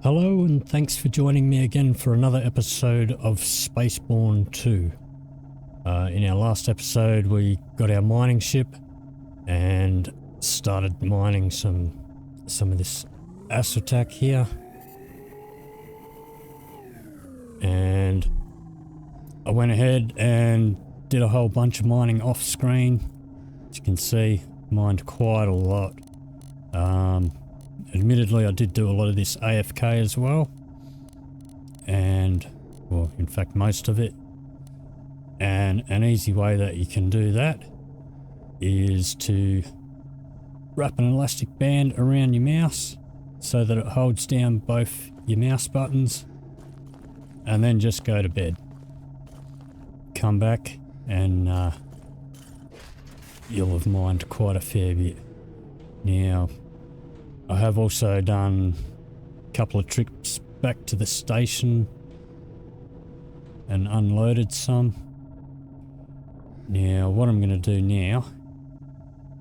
Hello and thanks for joining me again for another episode of SpaceBourne 2. In our last episode we got our mining ship and started mining some of this assortak here. And I went ahead and did a whole bunch of mining off screen. As you can see, mined quite a lot. Admittedly, I did do a lot of this AFK as well, and well, in fact most of it. And an easy way that you can do that is to wrap an elastic band around your mouse so that it holds down both your mouse buttons, and then just go to bed. Come back and you'll have mined quite a fair bit. Now, I have also done a couple of trips back to the station and unloaded some. Now what I'm going to do now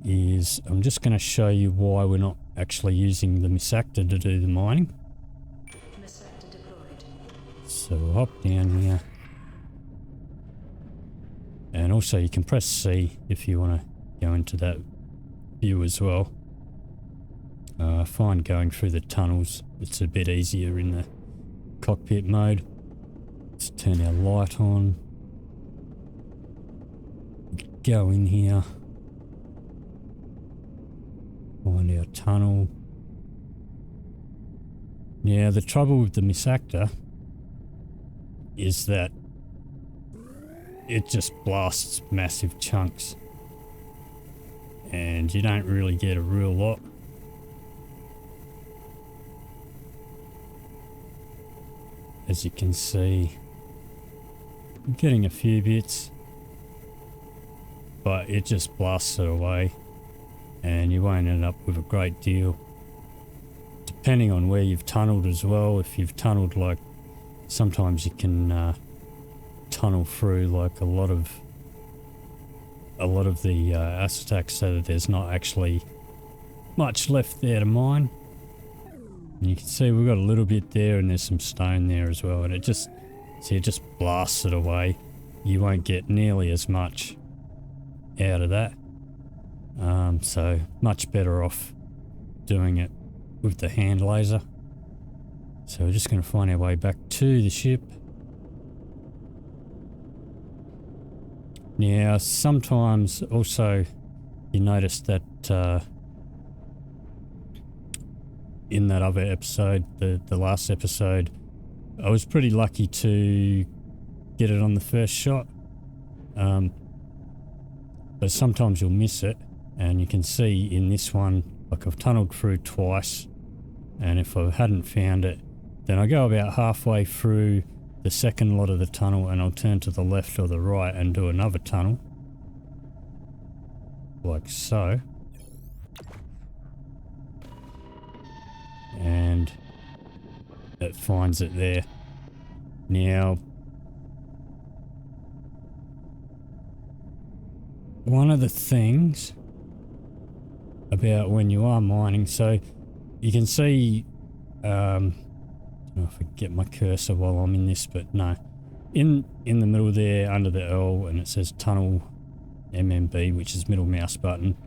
is I'm just going to show you why we're not actually using the misactor to do the mining. Misactor deployed. So we'll hop down here. And also you can press C if you want to go into that view as well. I find going through the tunnels, it's a bit easier in the cockpit mode. Let's turn our light on. Go in here. Find our tunnel. Now the trouble with the misactor is that it just blasts massive chunks. And you don't really get a real lot. As you can see, I'm getting a few bits, but it just blasts it away and you won't end up with a great deal. Depending on where you've tunneled as well, if you've tunneled, like sometimes you can tunnel through like a lot of the assortak so that there's not actually much left there to mine. And you can see we've got a little bit there and there's some stone there as well, and it just blasts it away. You won't get nearly as much out of that. So much better off doing it with the hand laser. So we're just going to find our way back to the ship. Now sometimes also you notice that in that other episode, the last episode, I was pretty lucky to get it on the first shot. But sometimes you'll miss it, and you can see in this one, like I've tunneled through twice, and if I hadn't found it, then I go about halfway through the second lot of the tunnel and I'll turn to the left or the right and do another tunnel. Like so. And it finds it there. Now, one of the things about when you are mining, so you can see, I don't know if I can get my cursor while I'm in this, but no, in the middle there under the L, and it says tunnel MMB, which is middle mouse button.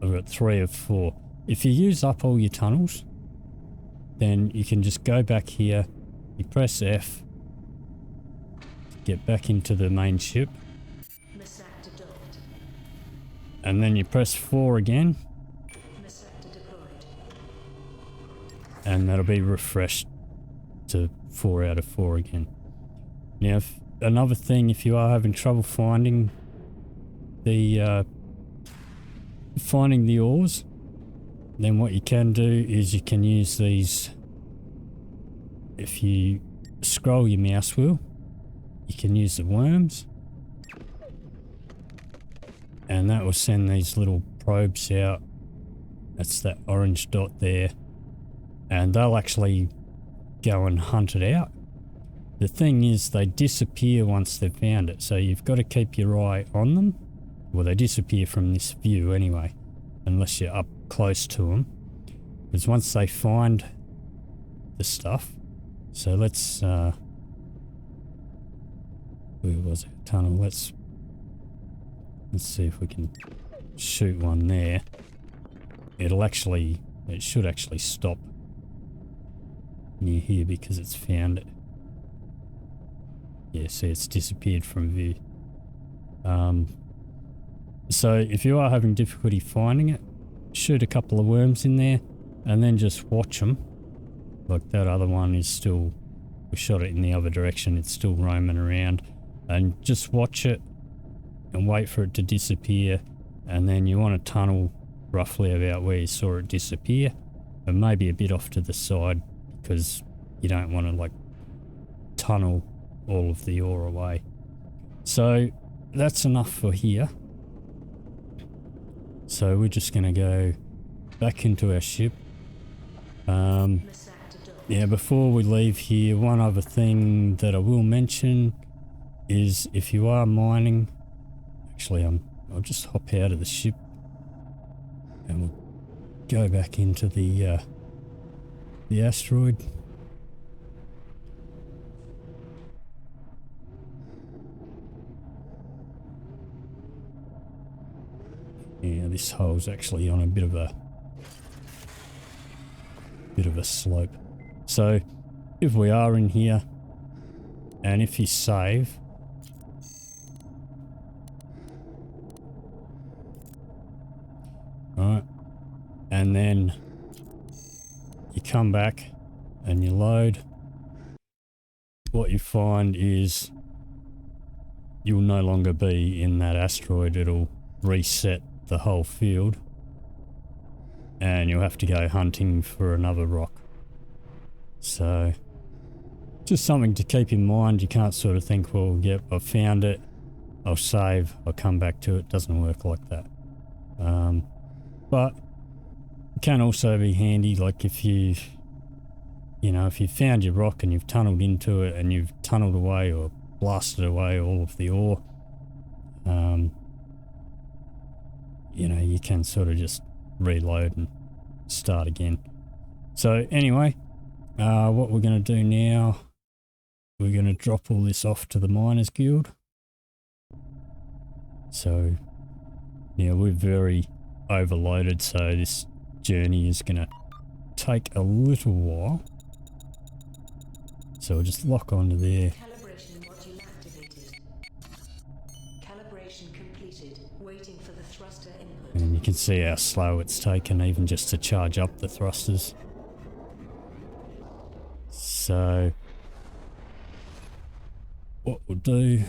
I've got 3 of 4. If you use up all your tunnels, then you can just go back here, you press F, get back into the main ship, and then you press 4 again, and that'll be refreshed to 4 out of 4 again. Now, another thing, if you are having trouble finding the ores, then what you can do is you can use these. If you scroll your mouse wheel, you can use the worms, and that will send these little probes out. That's that orange dot there, and they'll actually go and hunt it out. The thing is, they disappear once they've found it, so you've got to keep your eye on them. Well, they disappear from this view anyway, unless you're up close to them. Because once they find the stuff. So let's where was it? Tunnel. Let's see if we can shoot one there. It should actually stop near here because it's found it. Yeah, see, it's disappeared from view. So if you are having difficulty finding it, shoot a couple of worms in there and then just watch them. Like that other one is still, we shot it in the other direction, it's still roaming around. And just watch it and wait for it to disappear, and then you want to tunnel roughly about where you saw it disappear, and maybe a bit off to the side because you don't want to like tunnel all of the ore away. So that's enough for here. So we're just going to go back into our ship. Yeah, before we leave here, one other thing that I will mention is if you are mining, actually I'll just hop out of the ship and we'll go back into the asteroid. Yeah, this hole's actually on a bit of a slope. So if we are in here and if you save, alright, and then you come back and you load, what you find is you'll no longer be in that asteroid. It'll reset the whole field and you'll have to go hunting for another rock. So just something to keep in mind. You can't sort of think, well, yep, I've found it, I'll save, I'll come back to it. Doesn't work like that. But it can also be handy, like if you found your rock and you've tunneled into it and you've tunneled away or blasted away all of the ore, you can sort of just reload and start again. So anyway, what we're going to do now, we're going to drop all this off to the Miners Guild. So yeah, we're very overloaded, so this journey is going to take a little while. So we'll just lock onto there. Calibration module activated. Calibration completed. Waiting for the thruster input. And you can see how slow it's taken even just to charge up the thrusters. So what we'll do,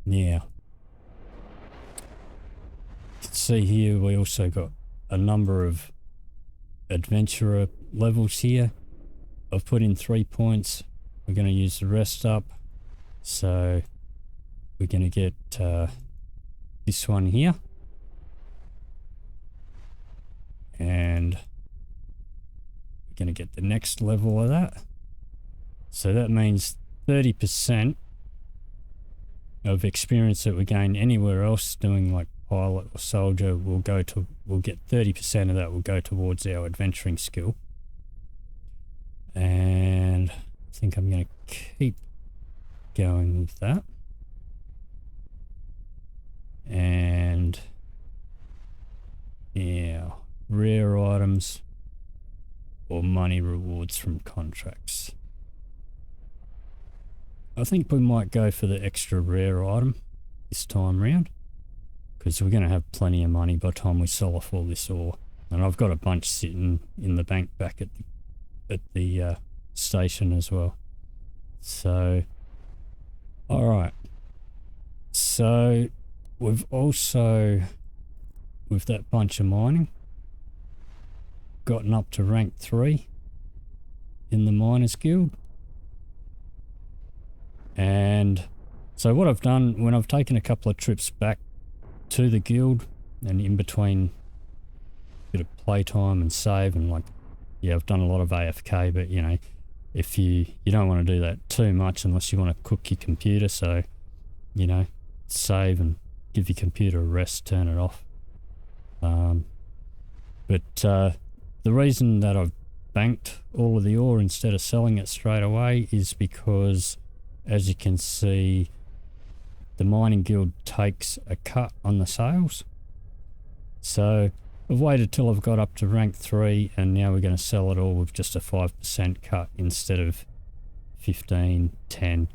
yeah, you can see here we also got a number of adventurer levels here. I've put in 3 points. We're going to use the rest up. So we're going to get this one here. And we're going to get the next level of that. So that means 30% of experience that we gain anywhere else doing like pilot or soldier we'll get 30% of that will go towards our adventuring skill. And I think I'm going to keep going with that. And yeah, rare items or money rewards from contracts. I think we might go for the extra rare item this time round, because we're going to have plenty of money by the time we sell off all this ore. And I've got a bunch sitting in the bank back at the station as well. So, alright. So, we've also, with that bunch of mining, gotten up to rank 3 in the Miners Guild. And so what I've done, when I've taken a couple of trips back to the guild and in between a bit of playtime and save and like, yeah, I've done a lot of AFK, but if you don't want to do that too much unless you want to cook your computer, so save and give your computer a rest, turn it off. But the reason that I've banked all of the ore instead of selling it straight away is because, as you can see, the mining guild takes a cut on the sales. So I've waited till I've got up to rank 3, and now we're going to sell it all with just a 5% cut instead of 15, 10.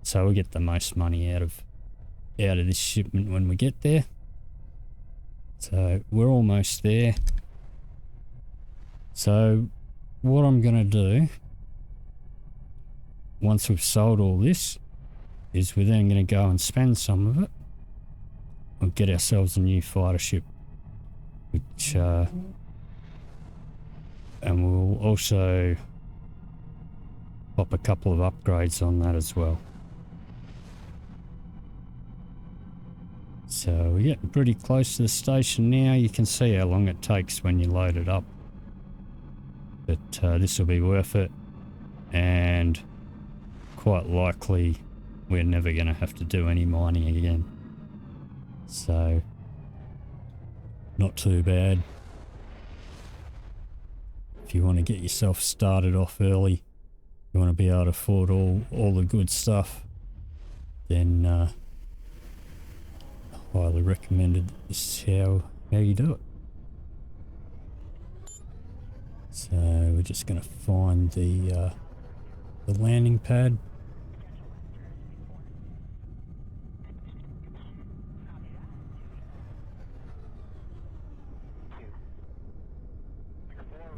So we get the most money out of this shipment when we get there. So we're almost there. So what I'm going to do, once we've sold all this, is we're then going to go and spend some of it and get ourselves a new fighter ship, which and we'll also pop a couple of upgrades on that as well. So we're getting pretty close to the station now. You can see how long it takes when you load it up. But this will be worth it, and quite likely we're never going to have to do any mining again. So not too bad. If you want to get yourself started off early, you want to be able to afford all the good stuff, then highly recommended. This is how you do it. So we're just going to find the landing pad.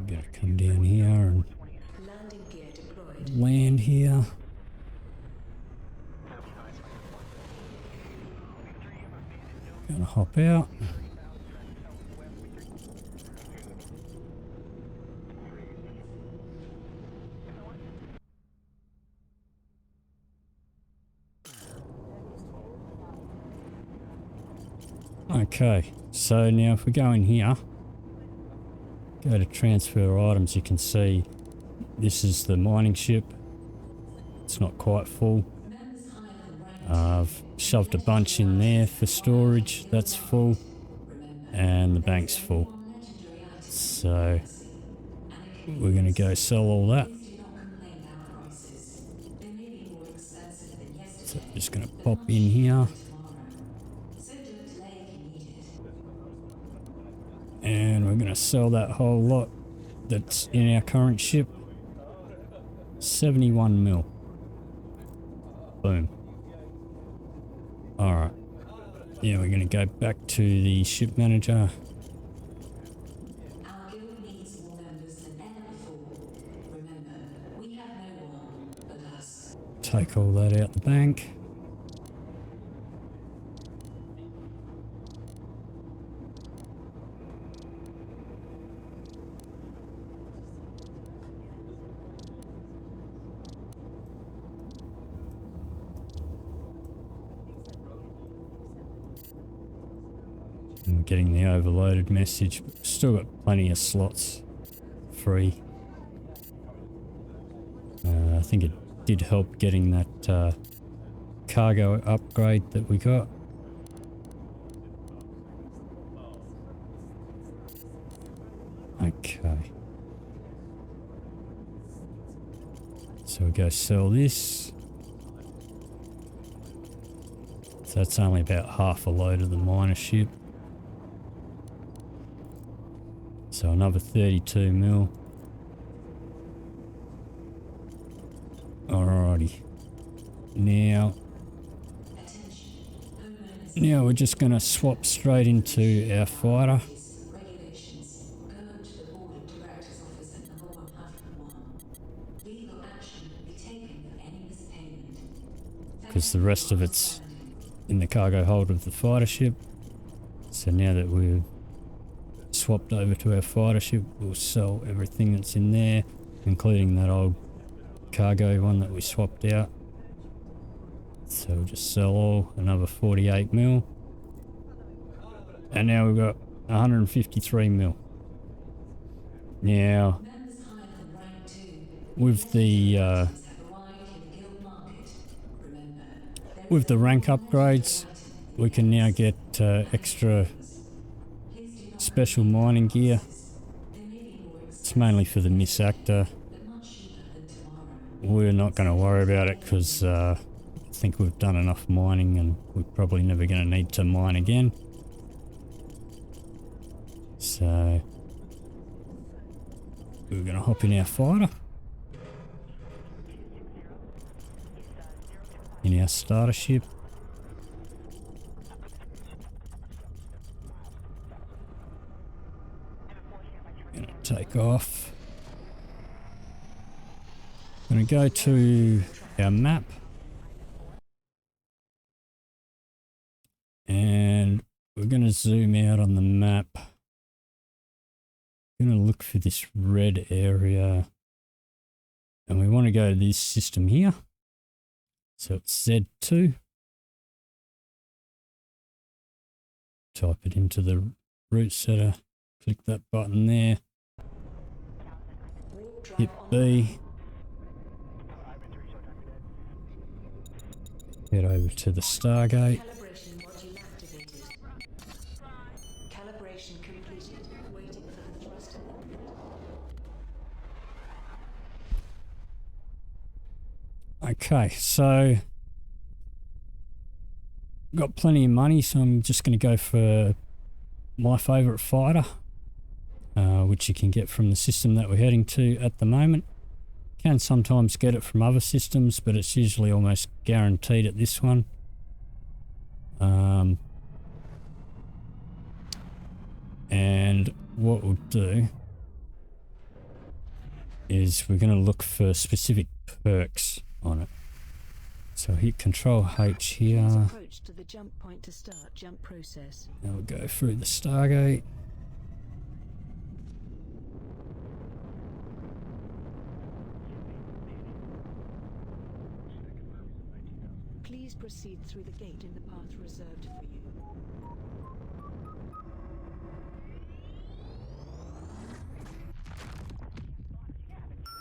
We're going to come down here and Landing gear deployed. land here. Gonna hop out. Okay, so now if we go in here, go to transfer items, you can see this is the mining ship. It's not quite full. I've shoved a bunch in there for storage, that's full, and the bank's full. So we're going to go sell all that. So I'm just going to pop in here. And we're going to sell that whole lot that's in our current ship. 71 mil. Boom. Alright. Yeah, we're going to go back to the ship manager. Our guild needs more members than ever before. Remember, we have no one but us. Take all that out the bank. I'm getting the overloaded message, but still got plenty of slots free. I think it did help getting that cargo upgrade that we got. Okay. So we go sell this. So that's only about half a load of the miner ship. So another 32 mil. Alrighty. Now we're just going to swap straight into our fighter. Regulations. Go to the board of directors office at number 101. Legal action will be taken for any mispayment. Because the rest of it's in the cargo hold of the fighter ship. So now that we've swapped over to our fighter ship, we'll sell everything that's in there, including that old cargo one that we swapped out. So we'll just sell all, another 48 mil. And now we've got 153 mil. Now, with the rank upgrades, we can now get extra special mining gear. It's mainly for the miss actor. We're not going to worry about it because I think we've done enough mining and we're probably never going to need to mine again. So we're going to hop in our fighter. In our starter ship. Gonna take off. Gonna go to our map. And we're gonna zoom out on the map. Gonna look for this red area. And we want to go to this system here. So it's Z2. Type it into the route setter. Click that button there. Hit B. Head over to the Stargate. Calibration module activated. Calibration completed. Waiting for the thrust alignment. Okay, so got plenty of money, so I'm just going to go for my favourite fighter, which you can get from the system that we're heading to at the moment. Can sometimes get it from other systems, but it's usually almost guaranteed at this one. And what we'll do is we're going to look for specific perks on it. So hit Control H here. Approach to the jump point to start jump process. Now we'll go through the Stargate. Please proceed through the gate in the path reserved for you.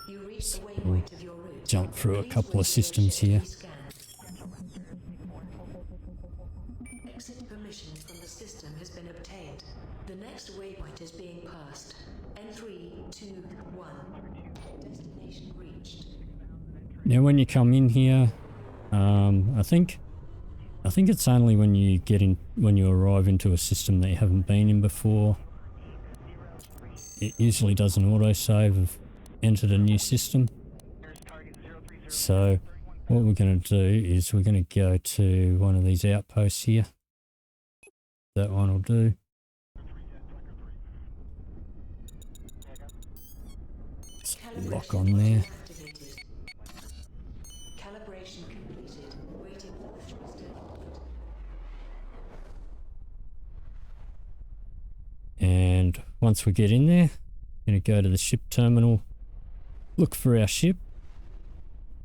You reach the waypoint of your route. Jump through a couple of systems here. Exit permission from the system has been obtained. The next waypoint is being passed. N321. Destination reached. Now when you come in here, I think it's only when you arrive into a system that you haven't been in before. It usually does an autosave of entered a new system. So what we're going to do is we're going to go to one of these outposts here. That one will do. Just lock on there. Calibration completed. Waiting for the thrust alignment. And once we get in there, we're going to go to the ship terminal, look for our ship,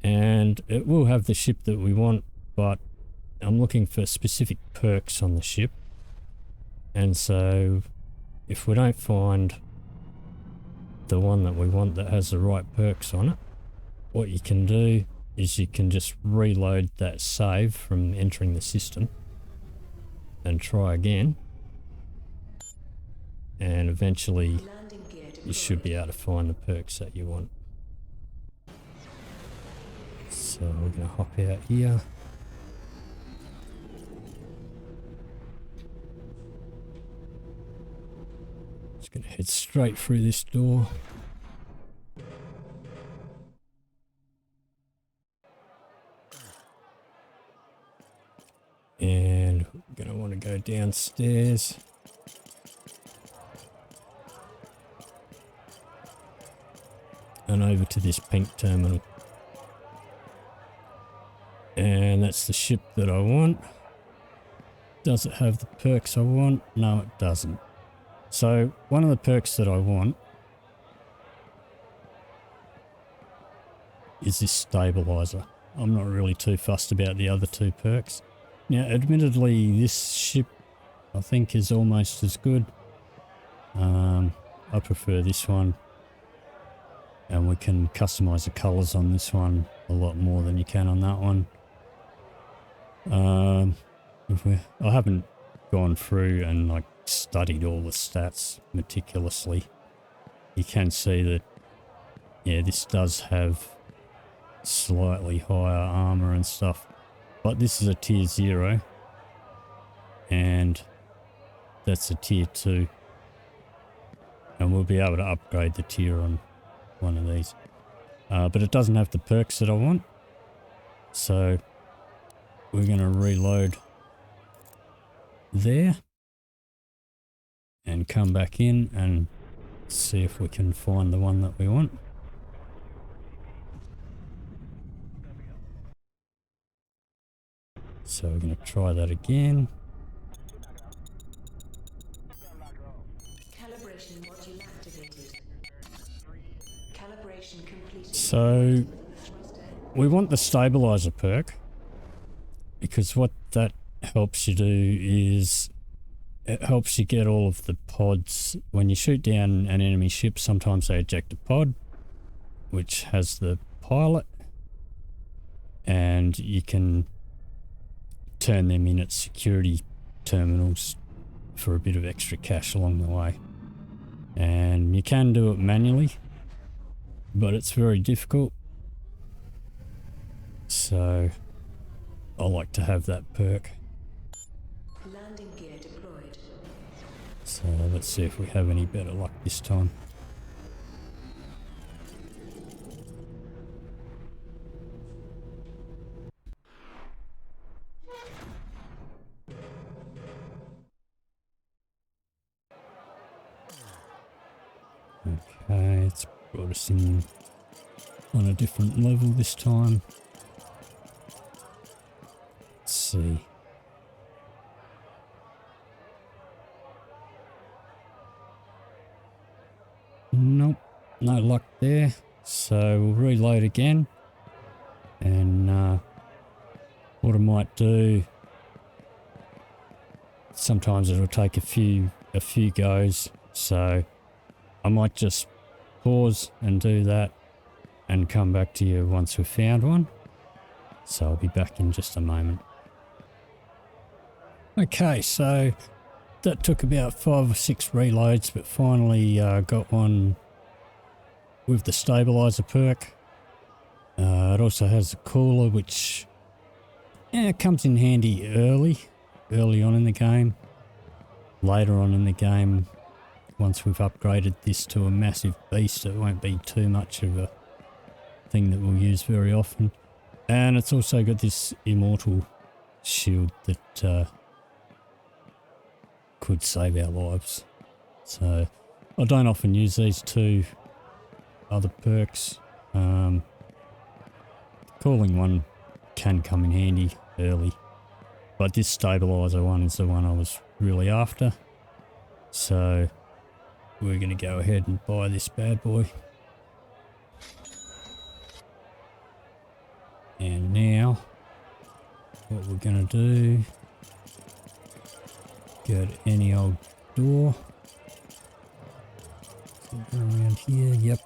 and it will have the ship that we want, but I'm looking for specific perks on the ship. And so if we don't find the one that we want that has the right perks on it, what you can do is you can just reload that save from entering the system and try again, and eventually you should be able to find the perks that you want. So we're going to hop out here. Just going to head straight through this door. And we're going to want to go downstairs. And over to this pink terminal. And that's the ship that I want. Does it have the perks I want? No, it doesn't. So one of the perks that I want is this stabilizer. I'm not really too fussed about the other two perks. Now, admittedly, this ship I think is almost as good. I prefer this one. And we can customize the colors on this one a lot more than you can on that one. I haven't gone through and like studied all the stats meticulously you can see that, yeah, this does have slightly higher armor and stuff. But this is a tier 0. And that's a tier 2. And we'll be able to upgrade the tier on one of these. But it doesn't have the perks that I want. So we're going to reload there. And come back in and see if we can find the one that we want. So we're going to try that again. Calibration module activated. Calibration completed. So we want the stabilizer perk, because what that helps you do is it helps you get all of the pods. When you shoot down an enemy ship, sometimes they eject a pod which has the pilot, and you can turn them in at security terminals for a bit of extra cash along the way. And you can do it manually, but it's very difficult. So I like to have that perk. Landing gear deployed. So let's see if we have any better luck this time. Okay, it's brought us in on a different level this time. Let's see. Nope, no luck there. So we'll reload again. And what I might do, sometimes it'll take a few goes. So I might just pause and do that and come back to you once we've found one. So I'll be back in just a moment. Okay, so that took about 5 or 6 reloads, but finally got one with the stabilizer perk. It also has a cooler, which comes in handy early on in the game. Later on in the game, once we've upgraded this to a massive beast, it won't be too much of a thing that we'll use very often. And it's also got this immortal shield that could save our lives. So I don't often use these two other perks. Calling one can come in handy early, but this stabilizer one is the one I was really after. So we're going to go ahead and buy this bad boy. And now what we're going to do, go to any old door. Go around here, yep.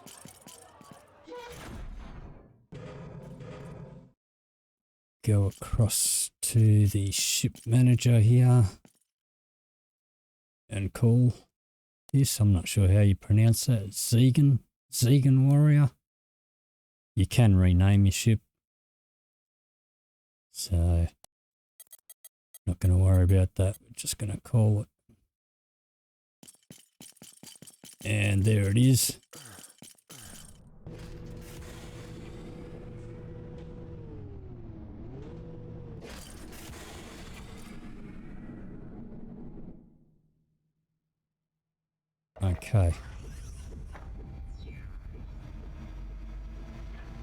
Go across to the ship manager here and call this. I'm not sure how you pronounce that. Xeghan Warrior. You can rename your ship. So, not going to worry about that. We're just going to call it. And there it is. Okay.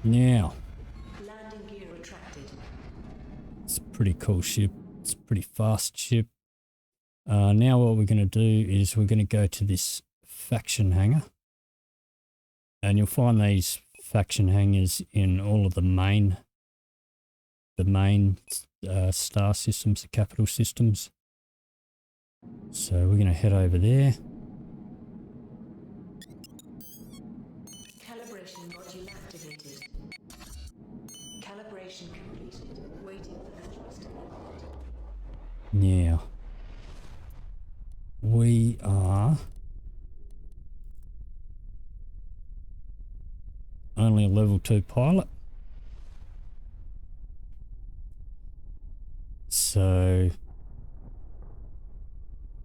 Now, Landing gear retracted. it's a pretty cool ship. It's a pretty fast ship. Now what we're going to do is we're going to go to this faction hangar. And you'll find these faction hangars in all of the main star systems, the capital systems. So we're going to head over there. Calibration module activated. Calibration completed. Waiting for the thrust. Now, we are only a level 2 pilot. So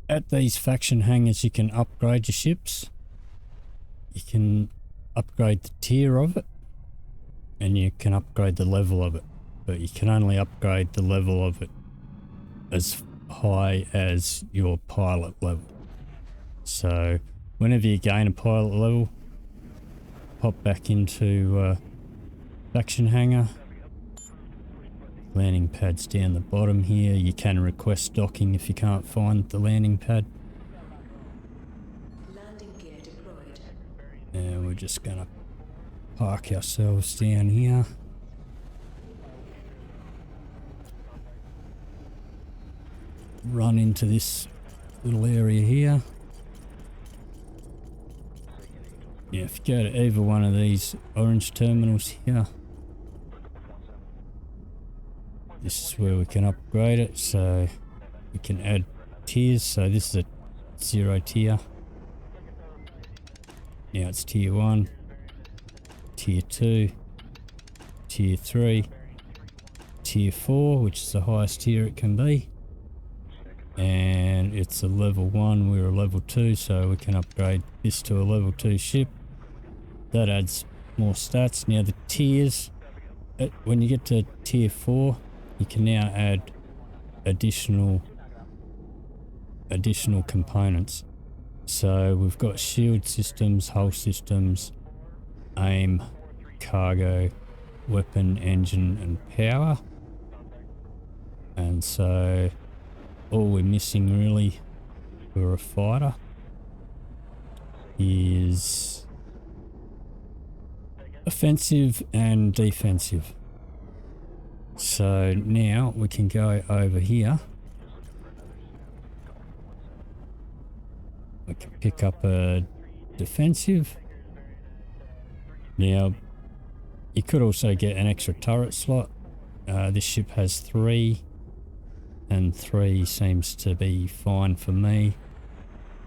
at these faction hangars you can upgrade your ships. You can upgrade the tier of it and you can upgrade the level of it, but you can only upgrade the level of it as high as your pilot level. So whenever you gain a pilot level, pop back into faction hangar. Landing pad's down the bottom here. You can request docking if you can't find the landing pad. Landing gear deployed. And we're just gonna park ourselves down here. Run into this little area here. Yeah, if you go to either one of these orange terminals here, this is where we can upgrade it. So we can add tiers. So this is a 0 tier. Now it's tier 1, tier 2, tier 3, tier 4, which is the highest tier it can be. And it's a level 1, we're a level 2, so we can upgrade this to a level 2 ship. That adds more stats. Now the tiers, when you get to tier 4, you can now add additional components. So we've got shield systems, hull systems, aim, cargo, weapon, engine and power. And so all we're missing really for a fighter is offensive and defensive. So now we can go over here. We can pick up a defensive. Now you could also get an extra turret slot. This ship has 3 and 3 seems to be fine for me.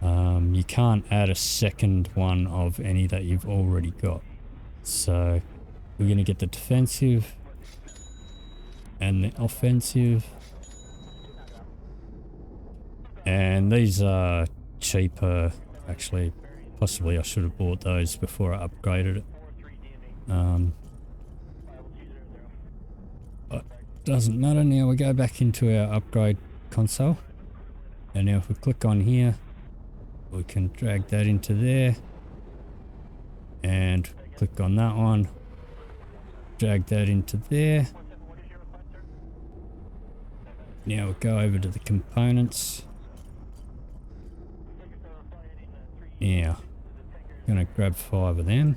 You can't add a second one of any that you've already got. So we're going to get the defensive and the offensive. And these are cheaper. Actually, possibly I should have bought those before I upgraded it. But doesn't matter. Now we go back into our upgrade console. And now if we click on here, we can drag that into there. And click on that one, drag that into there. Now we'll go over to the components. Yeah, I'm gonna grab 5 of them.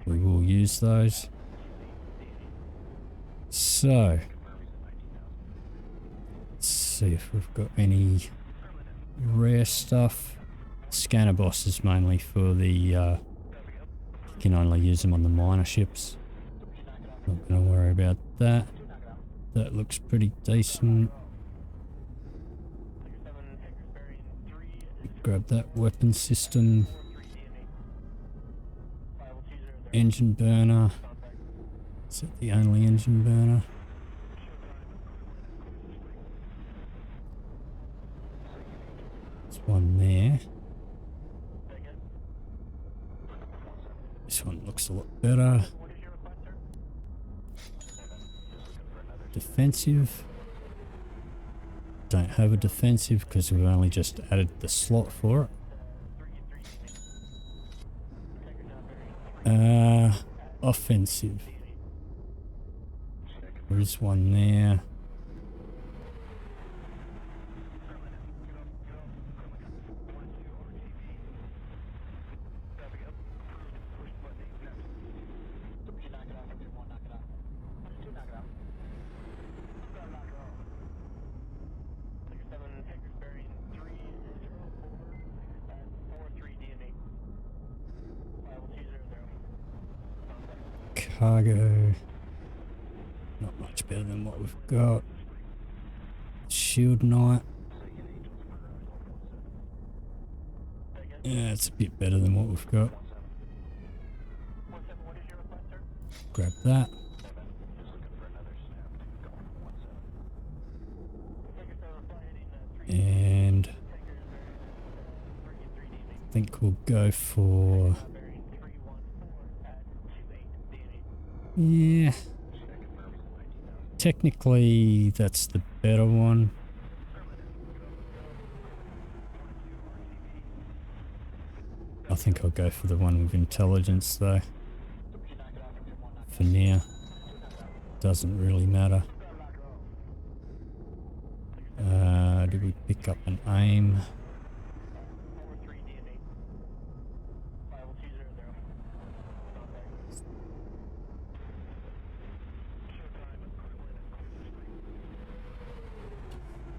We will use those. So, let's see if we've got any rare stuff. Scanner boss is mainly for the, you can only use them on the minor ships. Not going to worry about that. That looks pretty decent. Grab that weapon system. Engine burner. Is it the only engine burner? There's one there. This one looks a lot better. Defensive. Don't have a defensive because we've only just added the slot for it. Offensive. There is one there. Cargo, not much better than what we've got. Shield Knight, yeah, it's a bit better than what we've got. grab that. And I think we'll go for... Yeah. Technically, that's the better one. I think I'll go for the one with intelligence though. For now. Doesn't really matter. Did we pick up an aim?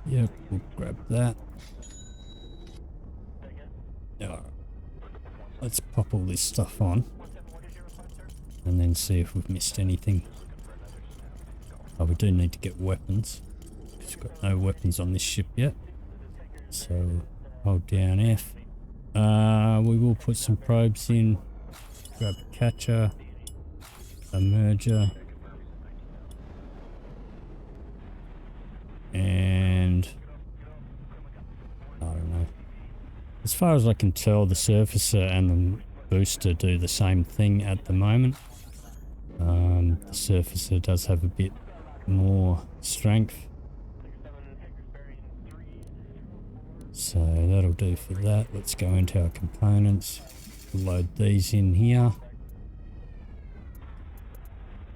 Yep, we'll grab that. Alright. Let's pop all this stuff on. And then see if we've missed anything. Oh, we do need to get weapons. We've got no weapons on this ship yet. So, hold down F. We will put some probes in. Grab a catcher. A merger. And... I don't know. As far as I can tell, the surfacer and the booster do the same thing at the moment. The surfacer does have a bit more strength. So that'll do for that. Let's go into our components. Load these in here.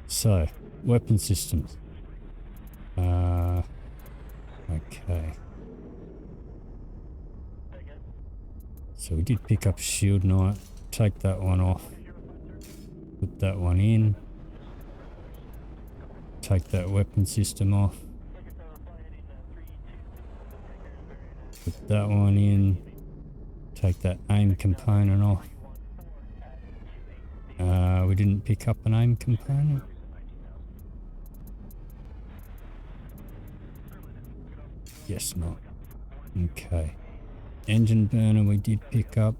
So, weapon systems. Okay. So we did pick up a shield knight. Take that one off. Put that one in. Take that weapon system off. Put that one in. Take that aim component off. We didn't pick up an aim component. Guess not. Okay. Engine burner we did pick up.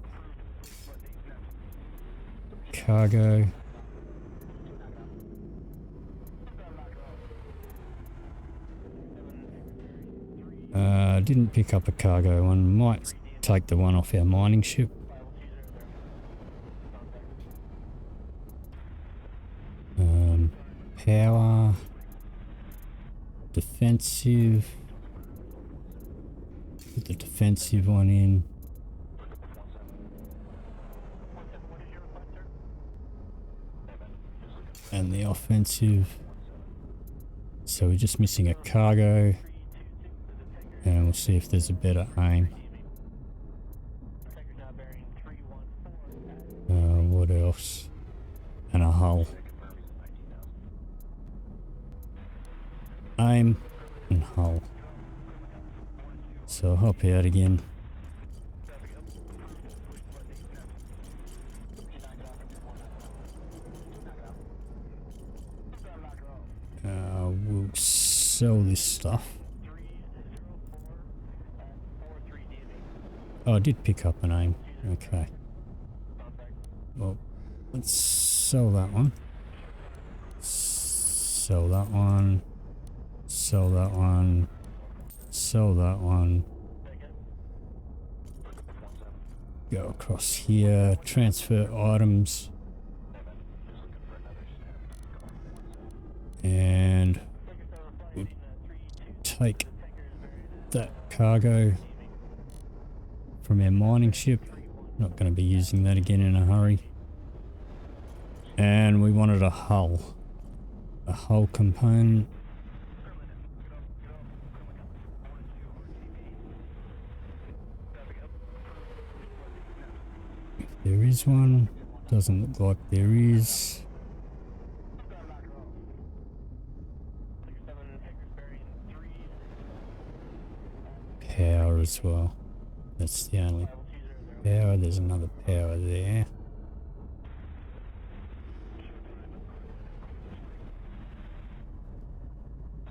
Cargo. Didn't pick up a cargo one. Might take the one off our mining ship. Power. Defensive. Put the defensive one in. And the offensive. So we're just missing a cargo. And we'll see if there's a better aim. What else? And a hull. Aim and hull. So I'll hop out again. We'll sell this stuff. Oh, I did pick up an aim. Okay. Well, let's sell that one. Sell that one. Sell that one. Sell that one. Go across here. Transfer items. And we'll take that cargo from our mining ship. Not going to be using that again in a hurry. And we wanted a hull. A hull component. If there is one. Doesn't look like there is. Power as well. That's the only power. There's another power there.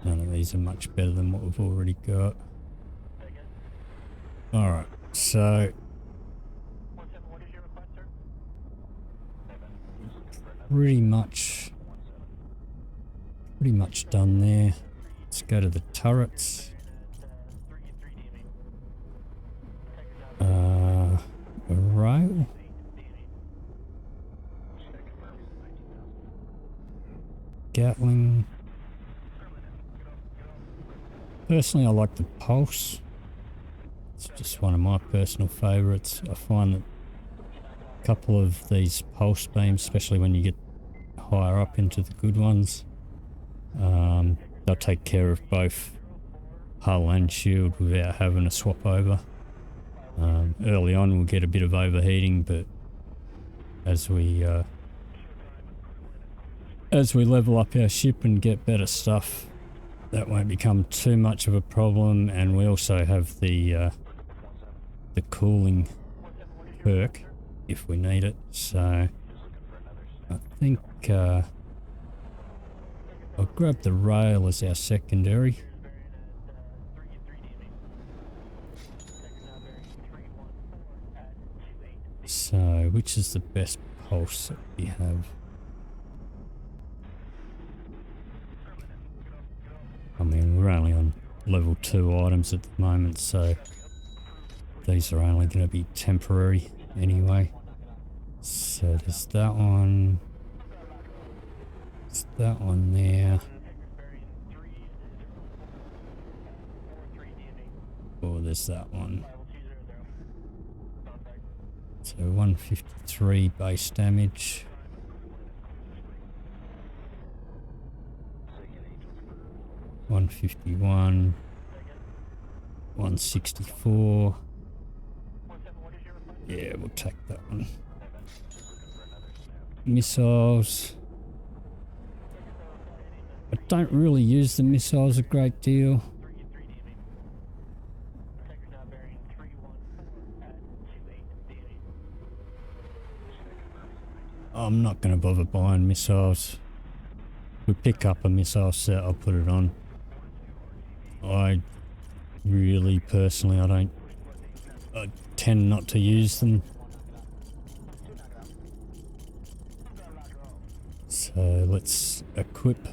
None of these are much better than what we've already got. Alright, so pretty much pretty much done there. Let's go to the turrets. A rail. Gatling. Personally, I like the pulse. It's just one of my personal favourites. I find that a couple of these pulse beams, especially when you get higher up into the good ones, they'll take care of both hull and shield without having to swap over. Early on we'll get a bit of overheating, but as we level up our ship and get better stuff, that won't become too much of a problem. And we also have the cooling perk if we need it. So I think I'll grab the rail as our secondary. So which is the best pulse that we have? I mean, we're only on level 2 items at the moment, so these are only going to be temporary anyway. So there's that one. There's that one there. Oh, there's that one. So 153 base damage. $151, $164. Yeah, we'll take that one. Missiles. I don't really use the missiles a great deal. I'm not going to bother buying missiles. If we pick up a missile set, I'll put it on. I really, personally, I tend not to use them. So let's equip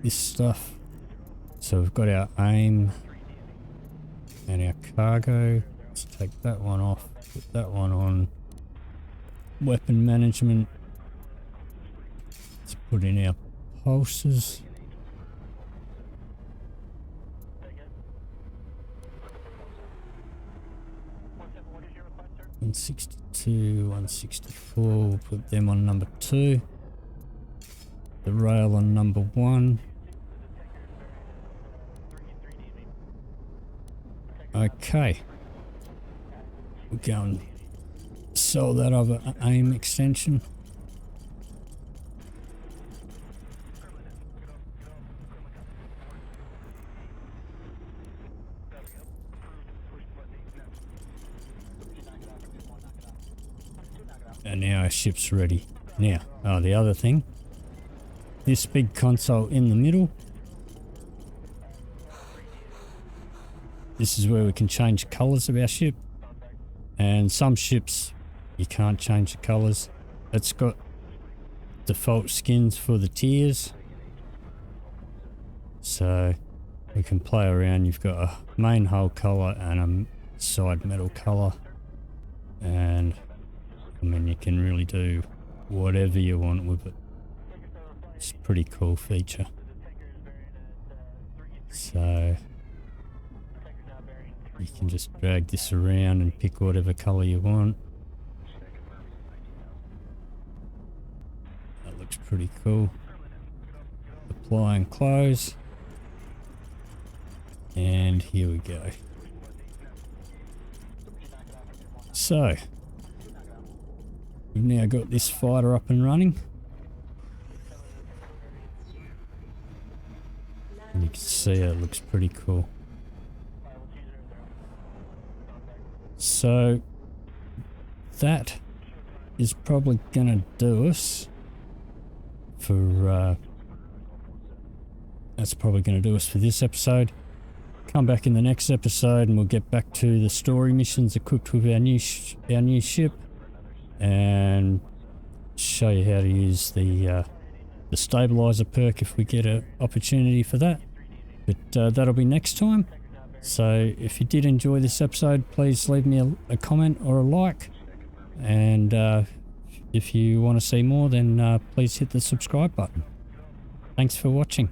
this stuff. So we've got our aim and our cargo. Let's take that one off, put that one on. Weapon management. Let's put in our pulses. $162, $164, we'll put them on number 2. The rail on number 1. Okay. We'll go and sell that other aim extension. And now our ship's ready. Now, the other thing, this big console in the middle, this is where we can change colours of our ship. And some ships, you can't change the colours. It's got default skins for the tiers. So we can play around. You've got a main hull colour and a side metal colour. And I mean, you can really do whatever you want with it. It's a pretty cool feature. So you can just drag this around and pick whatever colour you want. That looks pretty cool. Apply and close. And here we go. So we've now got this fighter up and running. And you can see it looks pretty cool. So that is probably going to do us for this episode. Come back in the next episode and we'll get back to the story missions equipped with our new ship and show you how to use the the stabilizer perk if we get an opportunity for that. But that'll be next time. So if you did enjoy this episode, please leave me a comment or a like. And if you want to see more, then please hit the subscribe button. Thanks for watching.